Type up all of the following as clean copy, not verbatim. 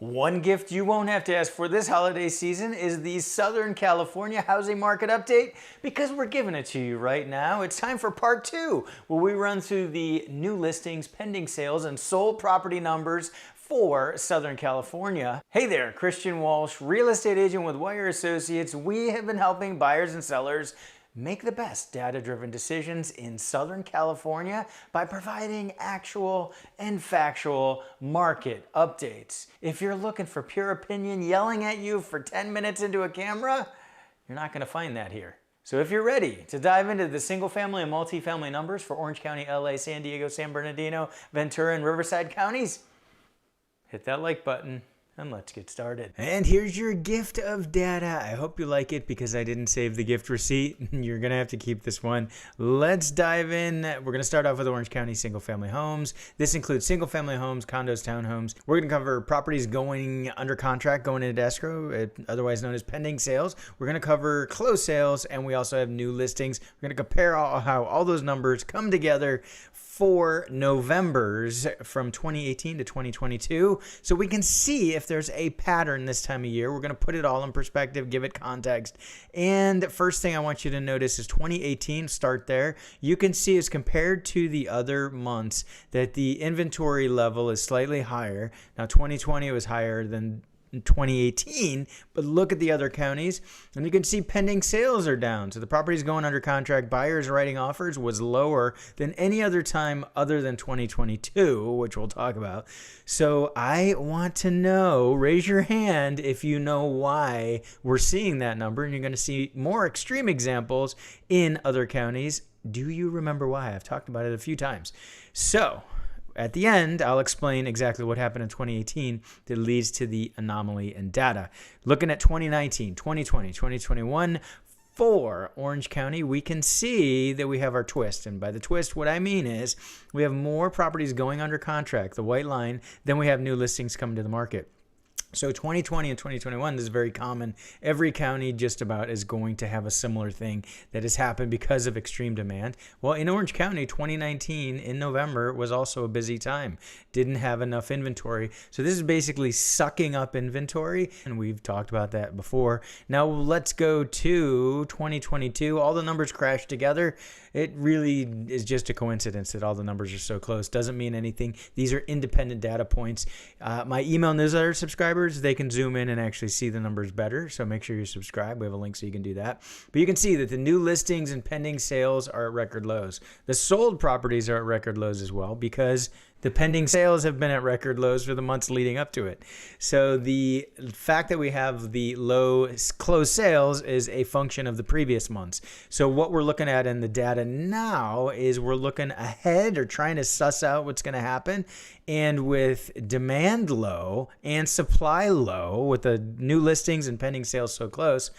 One gift you won't have to ask for this holiday season is the Southern California housing market update, because we're giving it to you right now. It's time for part 2, where we run through the new listings, pending sales, and sold property numbers for Southern California. Hey there, Christian Walsh, real estate agent with Wire Associates. We have been helping buyers and sellers make the best data-driven decisions in Southern California by providing actual and factual market updates. If you're looking for pure opinion yelling at you for 10 minutes into a camera, you're not going to find that here. So if you're ready to dive into the single-family and multifamily numbers for Orange County, LA, San Diego, San Bernardino, Ventura, and Riverside counties, hit that like button and let's get started. And here's your gift of data. I hope you like it because I didn't save the gift receipt. You're gonna have to keep this one. Let's dive in. We're gonna start off with Orange County single family homes. This includes single family homes, condos, townhomes. We're gonna cover properties going under contract, going into escrow, otherwise known as pending sales. We're gonna cover closed sales, and we also have new listings. We're gonna compare how all those numbers come together for Novembers from 2018 to 2022, so we can see if there's a pattern this time of year. We're going to put it all in perspective, give it context. And first thing I want you to notice is 2018, start there. You can see as compared to the other months that the inventory level is slightly higher. Now 2020 was higher than 2018, but look at the other counties and you can see pending sales are down. So the properties going under contract, buyers writing offers was lower than any other time other than 2022, which we'll talk about. So I want to know, raise your hand if you know why we're seeing that number, and you're going to see more extreme examples in other counties. Do you remember why? I've talked about it a few times. So at the end, I'll explain exactly what happened in 2018 that leads to the anomaly in data. Looking at 2019, 2020, 2021, for Orange County, we can see that we have our twist. And by the twist, what I mean is we have more properties going under contract, the white line, than we have new listings coming to the market. So 2020 and 2021, this is very common. Every county just about is going to have a similar thing that has happened because of extreme demand. Well, in Orange County, 2019 in November was also a busy time. Didn't have enough inventory. So this is basically sucking up inventory, and we've talked about that before. Now let's go to 2022. All the numbers crashed together. It really is just a coincidence that all the numbers are so close. Doesn't mean anything. These are independent data points. My email newsletter subscribers, they can zoom in and actually see the numbers better. So make sure you subscribe. We have a link so you can do that. But you can see that the new listings and pending sales are at record lows. The sold properties are at record lows as well, because the pending sales have been at record lows for the months leading up to it. So the fact that we have the low closed sales is a function of the previous months. So what we're looking at in the data now is we're looking ahead or trying to suss out what's going to happen. And with demand low and supply low, with the new listings and pending sales so close,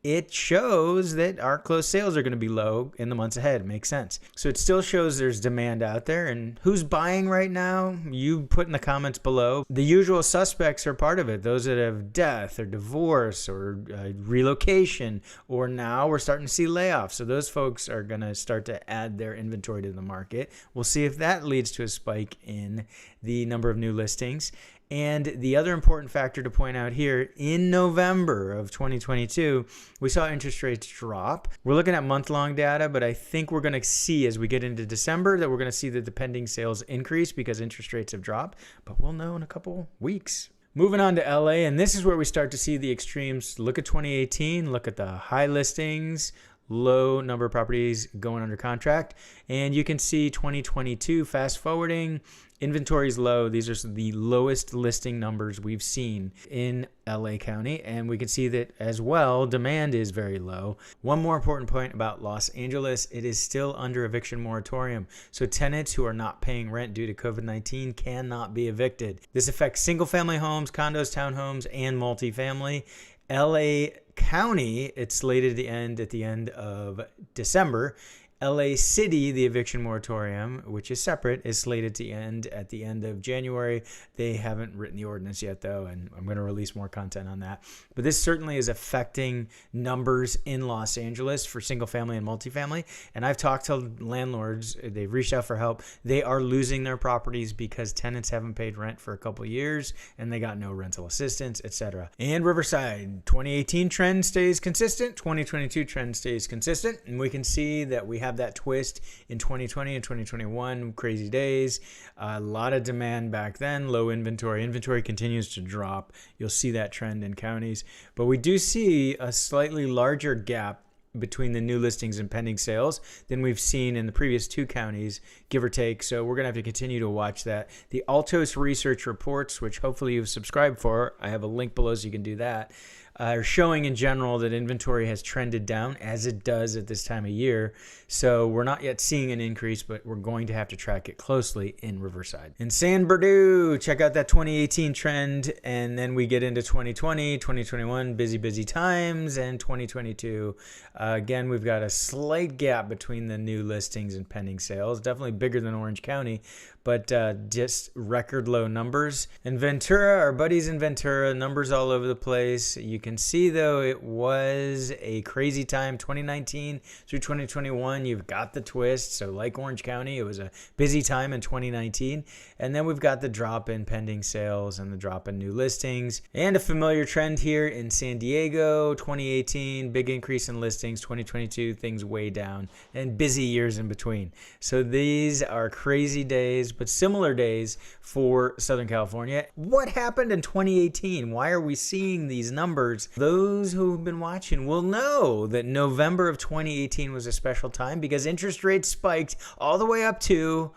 it shows that our closed sales are going to be low in the months ahead. It makes sense. So it still shows there's demand out there. And who's buying right now? You put in the comments below. The usual suspects are part of it. Those that have death or divorce or relocation, or now we're starting to see layoffs. So those folks are going to start to add their inventory to the market. We'll see if that leads to a spike in the number of new listings. And the other important factor to point out here, in November of 2022, we saw interest rates drop. We're looking at month-long data, but I think we're going to see as we get into December that we're going to see that the pending sales increase because interest rates have dropped, but we'll know in a couple weeks. Moving on to LA, and this is where we start to see the extremes. Look at 2018, look at the high listings, low number of properties going under contract, and you can see 2022 fast forwarding, inventory is low. These are the lowest listing numbers we've seen in LA County, and we can see that as well demand is very low. One more important point about Los Angeles, it is still under eviction moratorium, so tenants who are not paying rent due to COVID-19 cannot be evicted. This affects single family homes, condos, townhomes, and multifamily. LA County, it's slated to end at the end of December. LA City, the eviction moratorium, which is separate, is slated to end at the end of January. They haven't written the ordinance yet, though, and I'm going to release more content on that. But this certainly is affecting numbers in Los Angeles for single family and multifamily. And I've talked to landlords. They've reached out for help. They are losing their properties because tenants haven't paid rent for a couple of years and they got no rental assistance, etc. And Riverside, 2018 trend stays consistent. 2022 trend stays consistent. And we can see that we have that twist in 2020 and 2021, crazy days, a lot of demand back then, low inventory. Inventory continues to drop. You'll see that trend in counties, but we do see a slightly larger gap between the new listings and pending sales than we've seen in the previous two counties, give or take. So we're going to have to continue to watch that. The Altos research reports, which hopefully you've subscribed for, I have a link below so you can do that, are showing in general that inventory has trended down, as it does at this time of year. So we're not yet seeing an increase, but we're going to have to track it closely in Riverside. In San Bernardino, check out that 2018 trend, and then we get into 2020, 2021, busy times, and 2022. Again, we've got a slight gap between the new listings and pending sales, definitely bigger than Orange County, but just record low numbers. In Ventura, our buddies in Ventura, numbers all over the place. You can see, though, it was a crazy time, 2019 through 2021. You've got the twist. So like Orange County, it was a busy time in 2019. And then we've got the drop in pending sales and the drop in new listings. And a familiar trend here in San Diego, 2018, big increase in listings, 2022, things way down, and busy years in between. So these are crazy days, but similar days for Southern California. What happened in 2018? Why are we seeing these numbers? Those who've been watching will know that November of 2018 was a special time because interest rates spiked all the way up to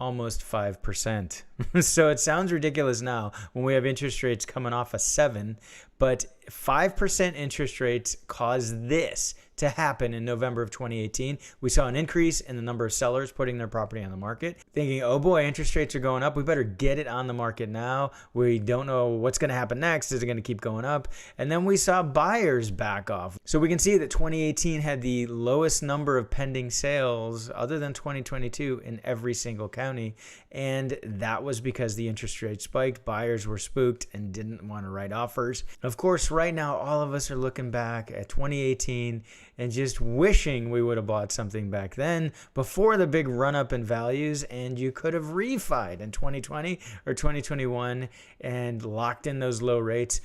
almost 5%. So it sounds ridiculous now when we have interest rates coming off a 7, but 5% interest rates caused this to happen in November of 2018. We saw an increase in the number of sellers putting their property on the market, thinking, oh boy, interest rates are going up. We better get it on the market now. We don't know what's going to happen next. Is it going to keep going up? And then we saw buyers back off. So we can see that 2018 had the lowest number of pending sales other than 2022 in every single county. And that was because the interest rate spiked. Buyers were spooked and didn't want to write offers. Of course, right now, all of us are looking back at 2018 and just wishing we would have bought something back then before the big run up in values, and you could have refied in 2020 or 2021 and locked in those low rates.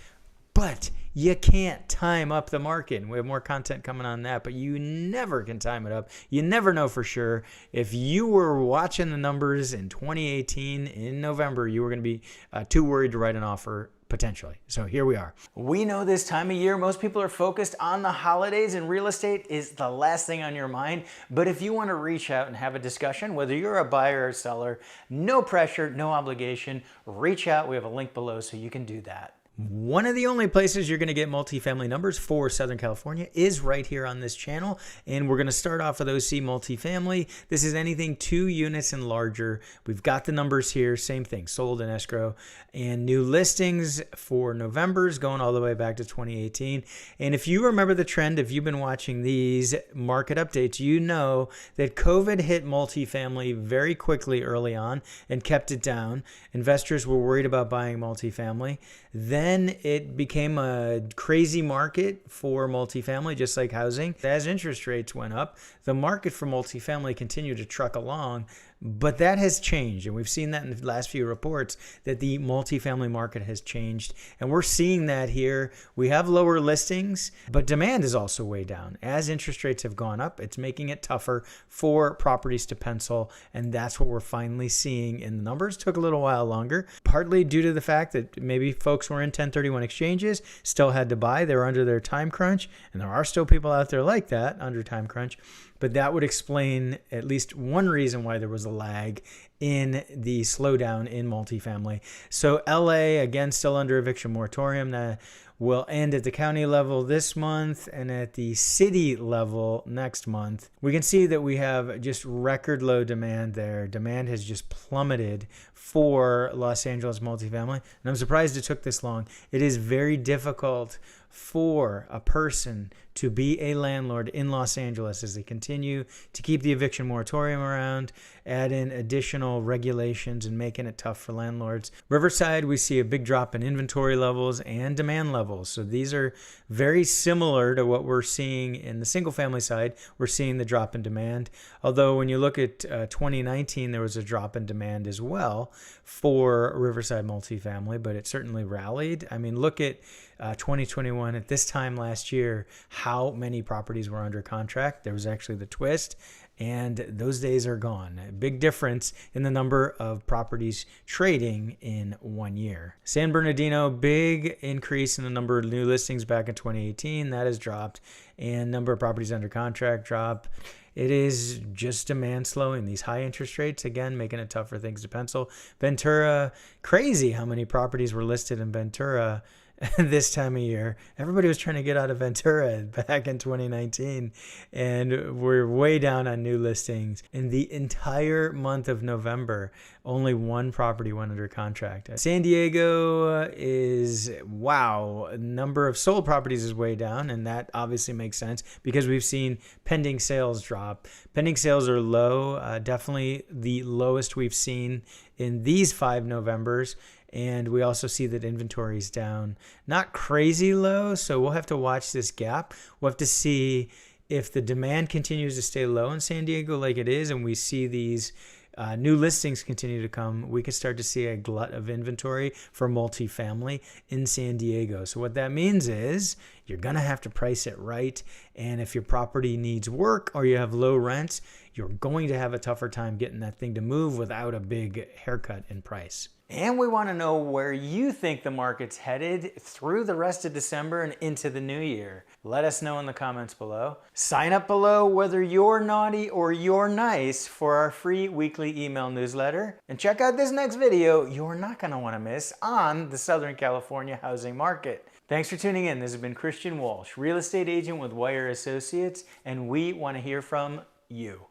But you can't time up the market. And we have more content coming on that, but you never can time it up. You never know for sure. If you were watching the numbers in 2018 in November, you were going to be too worried to write an offer potentially. So here we are. We know this time of year, most people are focused on the holidays, and real estate is the last thing on your mind. But if you want to reach out and have a discussion, whether you're a buyer or seller, no pressure, no obligation, reach out. We have a link below so you can do that. One of the only places you're going to get multifamily numbers for Southern California is right here on this channel. And we're going to start off with OC multifamily. This is anything 2 units and larger. We've got the numbers here. Same thing, sold in escrow. And new listings for November's going all the way back to 2018. And if you remember the trend, if you've been watching these market updates, you know that COVID hit multifamily very quickly early on and kept it down. Investors were worried about buying multifamily. Then it became a crazy market for multifamily, just like housing. As interest rates went up, the market for multifamily continued to truck along. But that has changed, and we've seen that in the last few reports that the multifamily market has changed, and we're seeing that here. We have lower listings, but demand is also way down. As interest rates have gone up, it's making it tougher for properties to pencil, and that's what we're finally seeing in the numbers. Took a little while longer, partly due to the fact that maybe folks were in 1031 exchanges, still had to buy. They were under their time crunch, and there are still people out there like that, under time crunch. But that would explain at least one reason why there was a lag in the slowdown in multifamily. So LA, again, still under eviction moratorium. will end at the county level this month and at the city level next month. We can see that we have just record low demand there. Demand has just plummeted for Los Angeles multifamily, and I'm surprised it took this long. It is very difficult for a person to be a landlord in Los Angeles as they continue to keep the eviction moratorium around, add in additional regulations, and making it tough for landlords. Riverside, we see a big drop in inventory levels and demand levels. So these are very similar to what we're seeing in the single family side. We're seeing the drop in demand. Although when you look at 2019, there was a drop in demand as well for Riverside multifamily, but it certainly rallied. I mean, look at 2021 at this time last year, how many properties were under contract. There was actually the twist, and those days are gone. A big difference in the number of properties trading in 1 year. San Bernardino, big increase in the number of new listings back in 2018. That has dropped, and number of properties under contract drop. It is just demand slowing. These high interest rates, again, making it tough for things to pencil. Ventura, crazy how many properties were listed in Ventura this time of year. Everybody was trying to get out of Ventura back in 2019, and we're way down on new listings. In the entire month of November, only one property went under contract. San Diego is, wow, number of sold properties is way down, and that obviously makes sense because we've seen pending sales drop. Pending sales are low, definitely the lowest we've seen in these 5 Novembers. And we also see that inventory is down, not crazy low. So we'll have to watch this gap. We'll have to see if the demand continues to stay low in San Diego like it is, and we see these new listings continue to come, we could start to see a glut of inventory for multifamily in San Diego. So what that means is you're going to have to price it right. And if your property needs work or you have low rents, you're going to have a tougher time getting that thing to move without a big haircut in price. And we want to know where you think the market's headed through the rest of December and into the new year. Let us know in the comments below. Sign up below whether you're naughty or you're nice for our free weekly email newsletter. And check out this next video you're not going to want to miss on the Southern California housing market. Thanks for tuning in. This has been Christian Walsh, real estate agent with Wire Associates, and we want to hear from you.